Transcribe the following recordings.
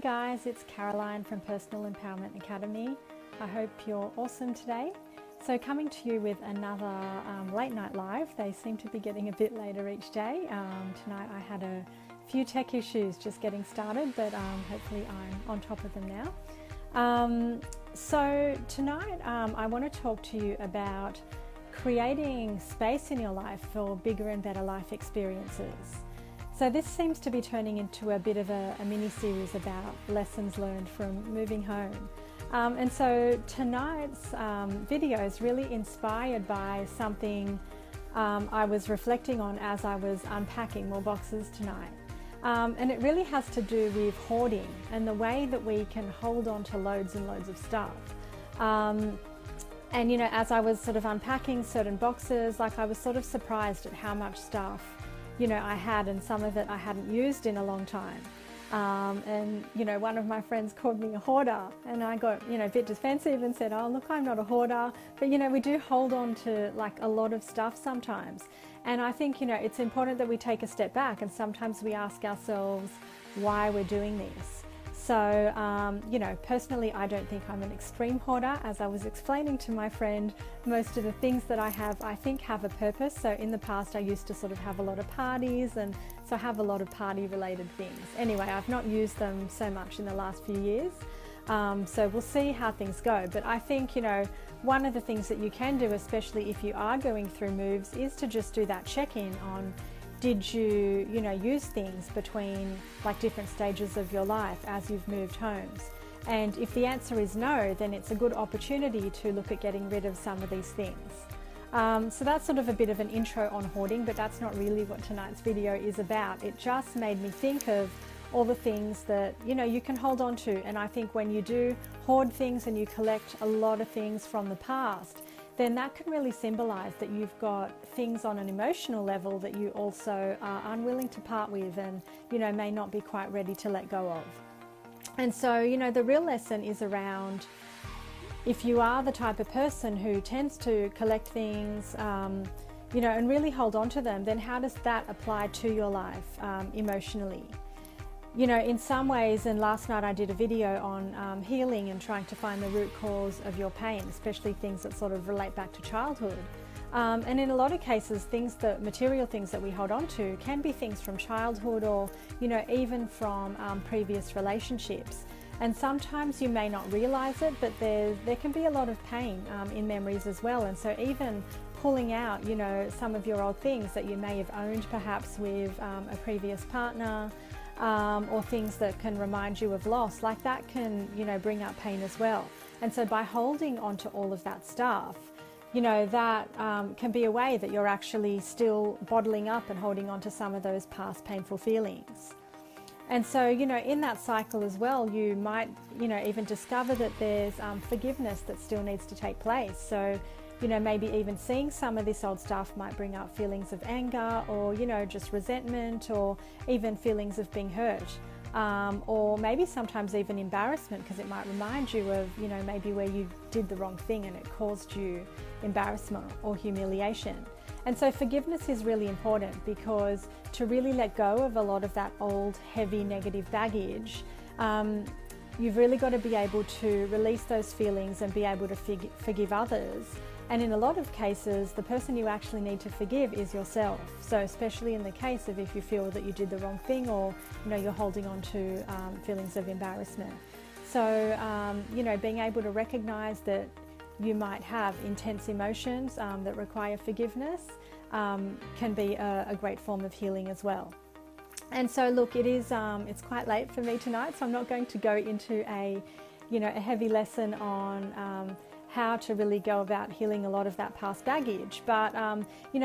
guys, it's Caroline from Personal Empowerment Academy. I hope you're awesome today. So coming to you with another late night live. They seem to be getting a bit later each day. Tonight I had a few tech issues just getting started, but hopefully I'm on top of them now. So tonight I want to talk to you about creating space in your life for bigger and better life experiences. So this seems to be turning into a bit of a mini-series about lessons learned from moving home. And so tonight's video is really inspired by something I was reflecting on as I was unpacking more boxes tonight. And it really has to do with hoarding and the way that we can hold on to loads and loads of stuff. And you know, as I was sort of unpacking certain boxes, like I was sort of surprised at how much stuff I had, and some of it I hadn't used in a long time. And one of my friends called me a hoarder, and I got a bit defensive and said, oh look, I'm not a hoarder, but we do hold on to like a lot of stuff sometimes. And I think it's important that we take a step back, and sometimes we ask ourselves why we're doing this. So personally, I don't think I'm an extreme hoarder. As I was explaining to my friend, most of the things that I have, I think have a purpose. So in the past, I used to sort of have a lot of parties, and so I have a lot of party related things. Anyway, I've not used them so much in the last few years. So we'll see how things go. But I think, one of the things that you can do, especially if you are going through moves, is to just do that check-in on, did you, use things between like different stages of your life as you've moved homes? And if the answer is no, then it's a good opportunity to look at getting rid of some of these things. So that's sort of a bit of an intro on hoarding, but that's not really what tonight's video is about. It just made me think of all the things that you can hold on to. And I think when you do hoard things and you collect a lot of things from the past, then that can really symbolize that you've got things on an emotional level that you also are unwilling to part with, and may not be quite ready to let go of. And so the real lesson is around, if you are the type of person who tends to collect things and really hold on to them, then how does that apply to your life emotionally? In some ways, and last night I did a video on healing and trying to find the root cause of your pain, especially things that sort of relate back to childhood. And in a lot of cases, material things that we hold on to can be things from childhood, or even from previous relationships. And sometimes you may not realize it, but there can be a lot of pain in memories as well. And so even pulling out some of your old things that you may have owned perhaps with a previous partner, or things that can remind you of loss, like that can bring up pain as well. And so by holding on to all of that stuff, that can be a way that you're actually still bottling up and holding on to some of those past painful feelings. And so in that cycle as well, you might even discover that there's forgiveness that still needs to take place. So maybe even seeing some of this old stuff might bring up feelings of anger, or just resentment, or even feelings of being hurt, or maybe sometimes even embarrassment, because it might remind you of maybe where you did the wrong thing and it caused you embarrassment or humiliation. And so forgiveness is really important, because to really let go of a lot of that old heavy negative baggage, you've really got to be able to release those feelings and be able to forgive others. And in a lot of cases, the person you actually need to forgive is yourself. So especially in the case of if you feel that you did the wrong thing, or you're holding on to feelings of embarrassment. So being able to recognize that you might have intense emotions that require forgiveness can be a great form of healing as well. And so look, it's quite late for me tonight, so I'm not going to go into a heavy lesson on how to really go about healing a lot of that past baggage. But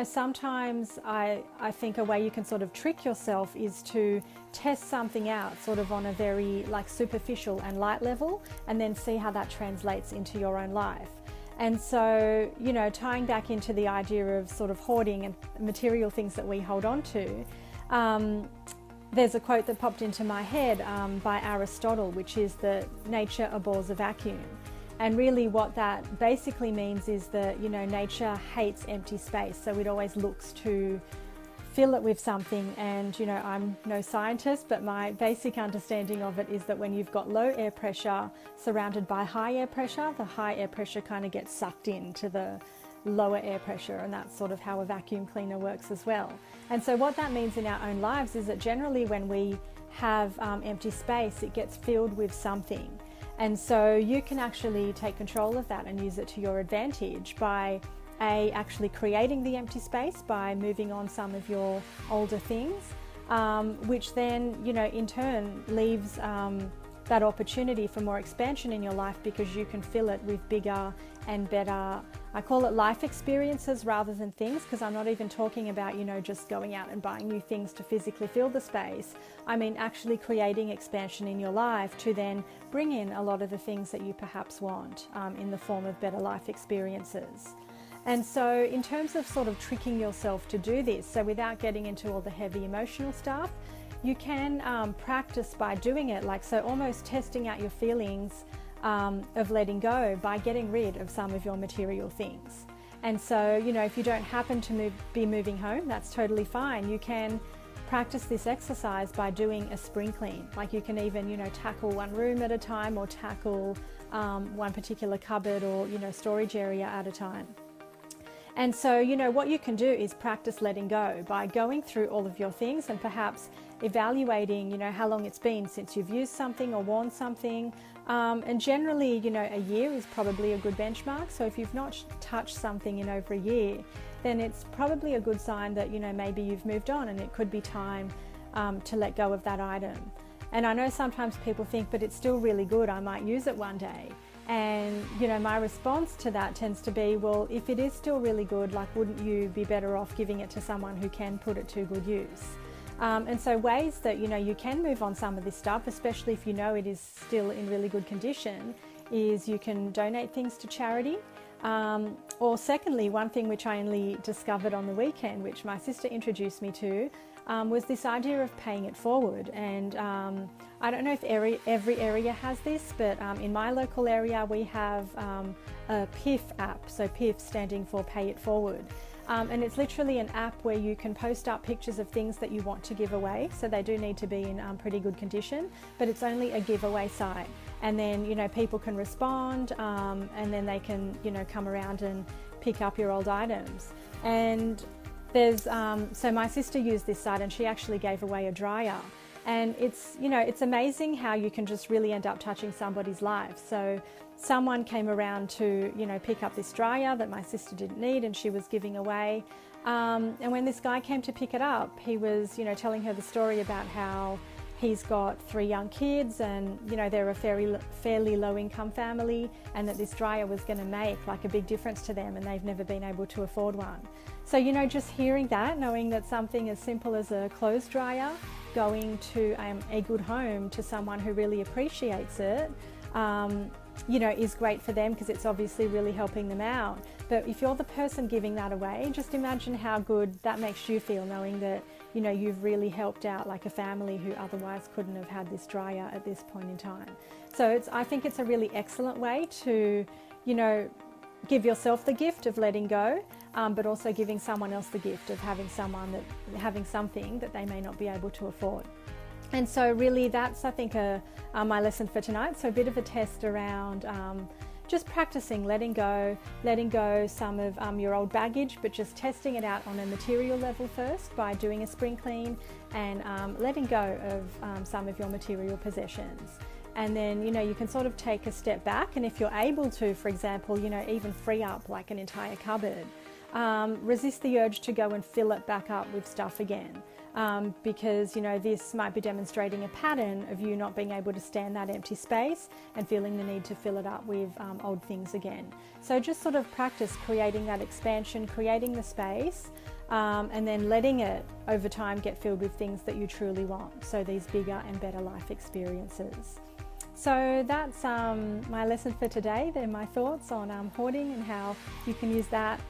sometimes I think a way you can sort of trick yourself is to test something out sort of on a very like superficial and light level, and then see how that translates into your own life. And so tying back into the idea of sort of hoarding and material things that we hold on to, there's a quote that popped into my head by Aristotle, which is that nature abhors a vacuum. And really what that basically means is that nature hates empty space, so it always looks to fill it with something. And you know, I'm no scientist, but my basic understanding of it is that when you've got low air pressure surrounded by high air pressure, the high air pressure kind of gets sucked into the lower air pressure, and that's sort of how a vacuum cleaner works as well. And so what that means in our own lives is that generally when we have empty space, it gets filled with something. And so you can actually take control of that and use it to your advantage by actually creating the empty space by moving on some of your older things, which then, you know, in turn leaves that opportunity for more expansion in your life, because you can fill it with bigger and better, I call it life experiences rather than things, because I'm not even talking about, you know, just going out and buying new things to physically fill the space. I mean actually creating expansion in your life to then bring in a lot of the things that you perhaps want in the form of better life experiences. And so in terms of sort of tricking yourself to do this, so without getting into all the heavy emotional stuff, you can practice by doing it, like so almost testing out your feelings of letting go by getting rid of some of your material things. And so, you know, if you don't happen to be moving home, that's totally fine. You can practice this exercise by doing a spring clean. Like you can even, you know, tackle one room at a time, or tackle one particular cupboard or, you know, storage area at a time. And so, you know, what you can do is practice letting go by going through all of your things and perhaps evaluating, you know, how long it's been since you've used something or worn something. And generally, you know, a year is probably a good benchmark. So if you've not touched something in over a year, then it's probably a good sign that, you know, maybe you've moved on and it could be time to let go of that item. And I know sometimes people think, but it's still really good, I might use it one day. And, you know, my response to that tends to be, well, if it is still really good, like, wouldn't you be better off giving it to someone who can put it to good use? And so ways that, you know, you can move on some of this stuff, especially if you know it is still in really good condition, is you can donate things to charity. Or secondly, one thing which I only discovered on the weekend, which my sister introduced me to, was this idea of paying it forward. And I don't know if every area has this, but in my local area we have a PIF app, so PIF standing for Pay It Forward. And it's literally an app where you can post up pictures of things that you want to give away. So they do need to be in pretty good condition, but it's only a giveaway site. And then, you know, people can respond and then they can, you know, come around and pick up your old items. And there's, so my sister used this site and she actually gave away a dryer. And it's, you know, it's amazing how you can just really end up touching somebody's life. So someone came around to, you know, pick up this dryer that my sister didn't need and she was giving away. And when this guy came to pick it up, he was, you know, telling her the story about how he's got 3 young kids and, you know, they're a fairly low income family, and that this dryer was going to make like a big difference to them and they've never been able to afford one. So, you know, just hearing that, knowing that something as simple as a clothes dryer going to a good home to someone who really appreciates it, you know, is great for them because it's obviously really helping them out. But if you're the person giving that away, just imagine how good that makes you feel, knowing that, you know, you've really helped out like a family who otherwise couldn't have had this dryer at this point in time. So I think it's a really excellent way to, you know, give yourself the gift of letting go, but also giving someone else the gift of having something that they may not be able to afford. And so really that's, I think, my lesson for tonight. So a bit of a test around just practicing letting go some of your old baggage, but just testing it out on a material level first by doing a spring clean and letting go of some of your material possessions. And then, you know, you can sort of take a step back, and if you're able to, for example, you know, even free up like an entire cupboard, resist the urge to go and fill it back up with stuff again. Because, you know, this might be demonstrating a pattern of you not being able to stand that empty space and feeling the need to fill it up with old things again. So just sort of practice creating that expansion, creating the space, and then letting it over time get filled with things that you truly want. So these bigger and better life experiences. So that's my lesson for today. They're my thoughts on hoarding and how you can use that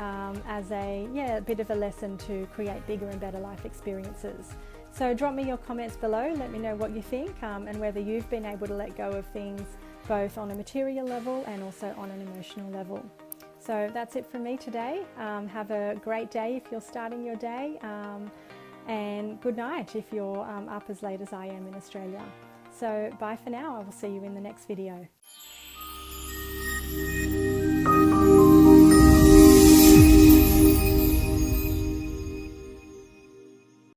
as a bit of a lesson to create bigger and better life experiences. So drop me your comments below, let me know what you think and whether you've been able to let go of things both on a material level and also on an emotional level. So that's it from me today. Have a great day if you're starting your day. and good night if you're up as late as I am in Australia. So bye for now. I will see you in the next video.